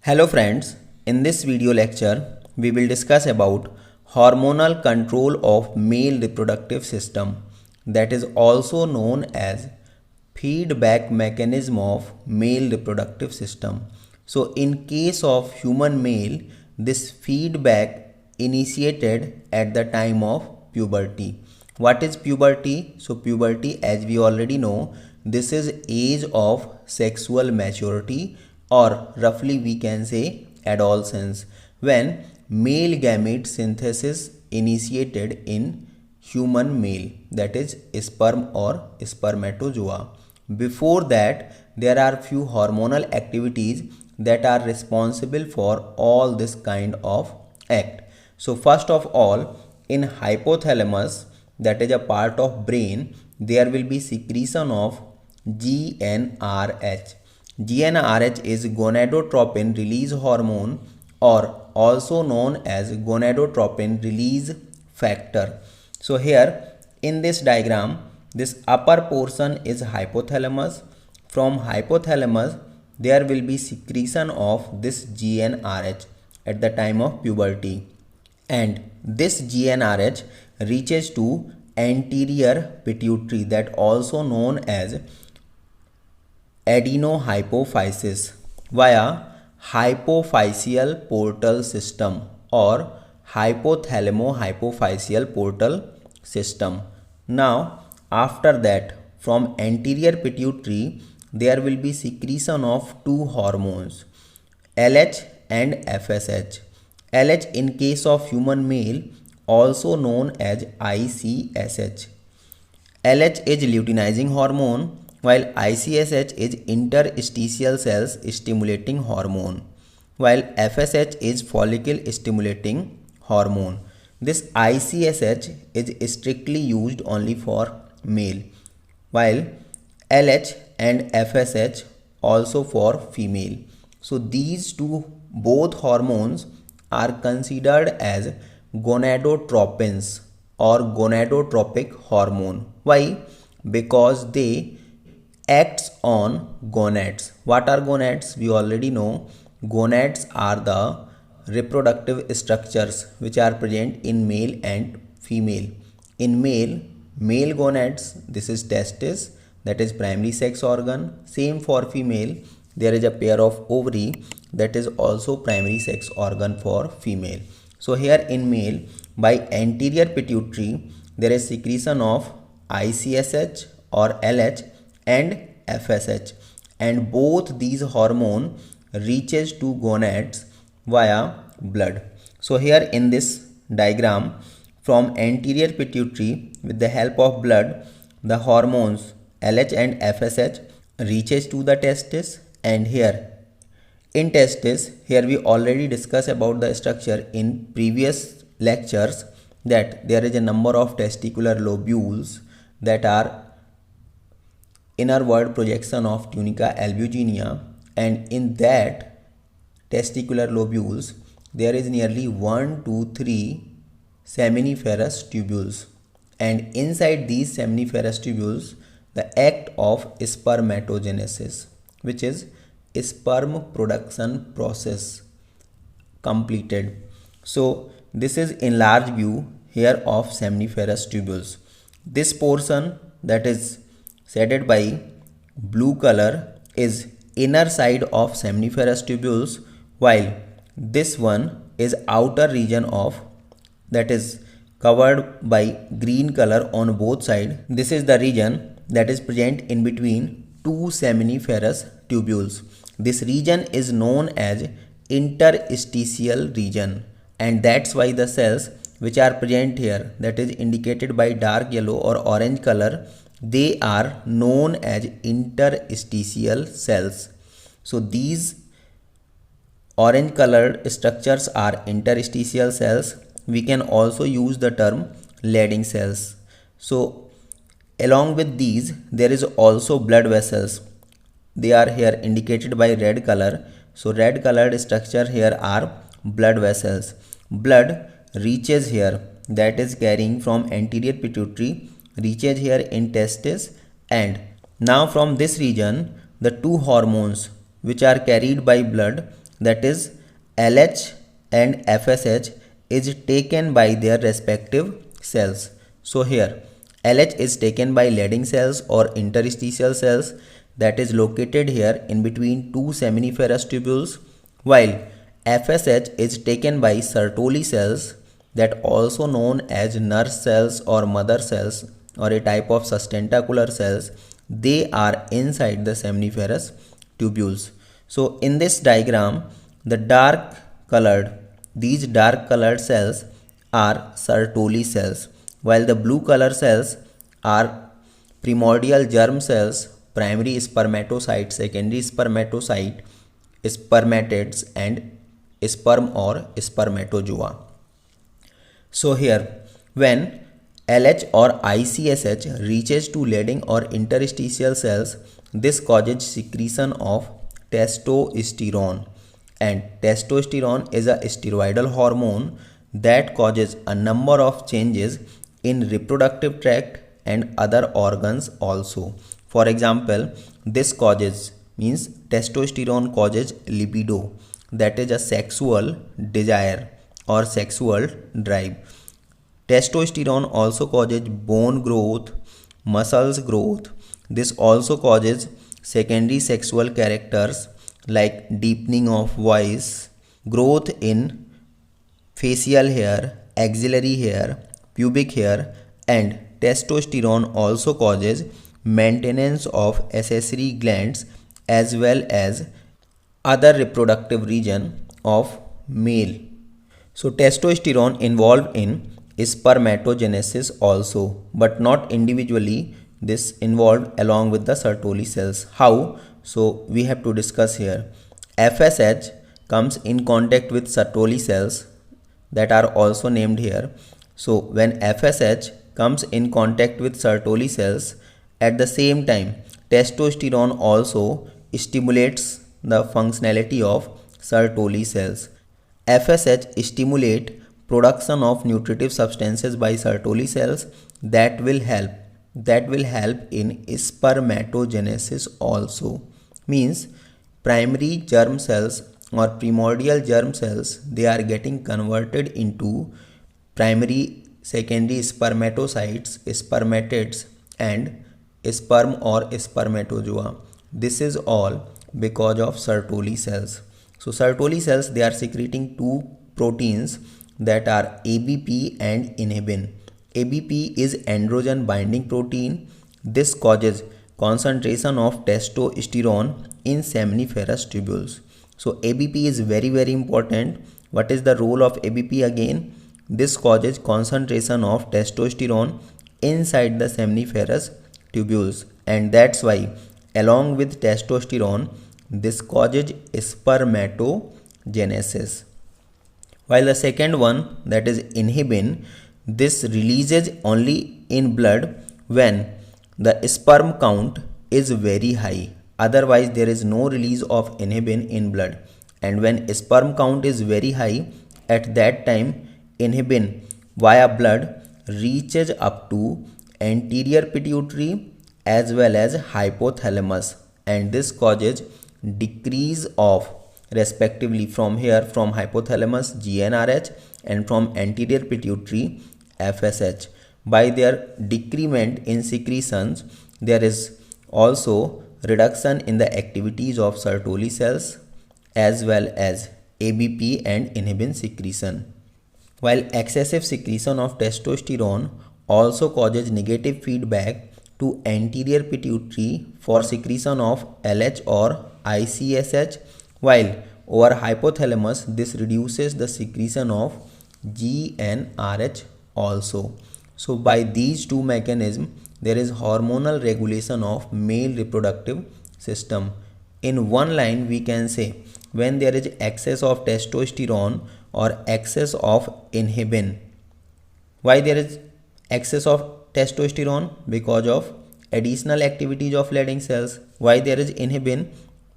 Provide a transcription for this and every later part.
Hello friends, in this video lecture we will discuss about hormonal control of male reproductive system, that is also known as feedback mechanism of male reproductive system. So in case of human male, this feedback initiated at the time of puberty. What is puberty? So puberty, as we already know, this is age of sexual maturity, or roughly we can say adolescence, when male gamete synthesis initiated in human male, that is sperm or spermatozoa. Before that, there are few hormonal activities that are responsible for all this kind of act. So first of all, in hypothalamus, that is a part of brain, there will be secretion of GnRH. GnRH is gonadotropin release hormone, or also known as gonadotropin release factor. So here in this diagram, this upper portion is hypothalamus. From hypothalamus, there will be secretion of this GnRH at the time of puberty, and this GnRH reaches to anterior pituitary, that also known as adenohypophysis, via hypophyseal portal system or hypothalamo-hypophyseal portal system. Now after that, from anterior pituitary, there will be secretion of two hormones, LH and FSH. LH in case of human male, also known as ICSH. LH is luteinizing hormone, while ICSH is interstitial cells stimulating hormone, while FSH is follicle stimulating hormone. This ICSH is strictly used only for male, while LH and FSH also for female. So these two both hormones are considered as gonadotropins or gonadotropic hormone. Why? Because they acts on gonads. What are gonads? We already know. Gonads are the reproductive structures which are present in male and female. In male gonads, this is testis, that is primary sex organ. Same for female, there is a pair of ovary, that is also primary sex organ for female. So here in male, by anterior pituitary, there is secretion of ICSH or LH and FSH, and both these hormone reaches to gonads via blood. So here in this diagram, from anterior pituitary, with the help of blood, the hormones LH and FSH reaches to the testis, and here in testis, here we already discussed about the structure in previous lectures, that there is a number of testicular lobules that are innerward projection of tunica albuginea, and in that testicular lobules there is nearly 1, 2, 3 seminiferous tubules, and inside these seminiferous tubules the act of spermatogenesis, which is sperm production process, completed. So this is in large view here of seminiferous tubules. This portion that is shaded by blue color is inner side of seminiferous tubules, while this one is outer region of, that is covered by green color on both sides. This is the region that is present in between two seminiferous tubules. This region is known as interstitial region, and that's why the cells which are present here, that is indicated by dark yellow or orange color, they are known as interstitial cells. So these orange colored structures are interstitial cells. We can also use the term Leydig cells. So along with these, there is also blood vessels. They are here indicated by red color. So red colored structure here are blood vessels. Blood reaches here, that is carrying from anterior pituitary, reaches here in testis, and now from this region the two hormones which are carried by blood that is LH and FSH is taken by their respective cells. So here LH is taken by Leydig cells or interstitial cells that is located here in between two seminiferous tubules, while FSH is taken by Sertoli cells that also known as nurse cells or mother cells or a type of sustentacular cells. They are inside the seminiferous tubules. So in this diagram, these dark colored cells are Sertoli cells, while the blue color cells are primordial germ cells, primary spermatocyte, secondary spermatocyte, spermatids and sperm or spermatozoa. So here when LH or ICSH reaches to Leydig or interstitial cells, this causes secretion of testosterone, and testosterone is a steroidal hormone that causes a number of changes in reproductive tract and other organs also. For example, this causes means testosterone causes libido, that is a sexual desire or sexual drive. Testosterone also causes bone growth, muscles growth. This also causes secondary sexual characters like deepening of voice, growth in facial hair, axillary hair, pubic hair, and testosterone also causes maintenance of accessory glands as well as other reproductive region of male. So testosterone involved in spermatogenesis also, but not individually. This involved along with the Sertoli cells. How? So we have to discuss here. FSH comes in contact with Sertoli cells that are also named here. So when FSH comes in contact with Sertoli cells, at the same time testosterone also stimulates the functionality of Sertoli cells. FSH stimulate production of nutritive substances by Sertoli cells that will help in spermatogenesis also. Means primary germ cells or primordial germ cells, they are getting converted into primary, secondary spermatocytes, spermatids and sperm or spermatozoa. This is all because of Sertoli cells. So Sertoli cells, they are secreting two proteins that are ABP and inhibin. ABP is androgen binding protein. This causes concentration of testosterone in seminiferous tubules. So ABP is very important. What is the role of ABP again? This causes concentration of testosterone inside the seminiferous tubules, and that's why along with testosterone this causes spermatogenesis. While the second one, that is inhibin, this releases only in blood when the sperm count is very high. Otherwise there is no release of inhibin in blood, and when sperm count is very high, at that time inhibin via blood reaches up to anterior pituitary as well as hypothalamus, and this causes decrease of respectively from hypothalamus GnRH and from anterior pituitary FSH. By their decrement in secretions, there is also reduction in the activities of Sertoli cells as well as ABP and inhibin secretion. While excessive secretion of testosterone also causes negative feedback to anterior pituitary for secretion of LH or ICSH, while over hypothalamus this reduces the secretion of GnRH also. So by these two mechanisms there is hormonal regulation of male reproductive system. In one line we can say, when there is excess of testosterone or excess of inhibin. Why there is excess of testosterone? Because of additional activities of Leydig cells. Why there is inhibin?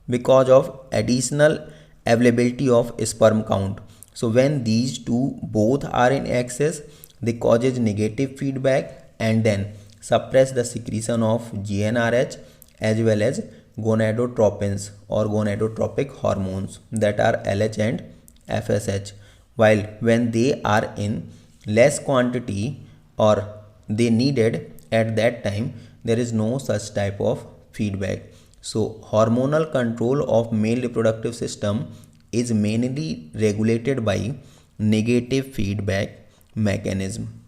Because of additional availability of sperm count. So when these two both are in excess, they causes negative feedback and then suppress the secretion of GnRH as well as gonadotropins or gonadotropic hormones that are LH and FSH, while when they are in less quantity or they needed at that time, there is no such type of feedback. So hormonal control of male reproductive system is mainly regulated by negative feedback mechanism.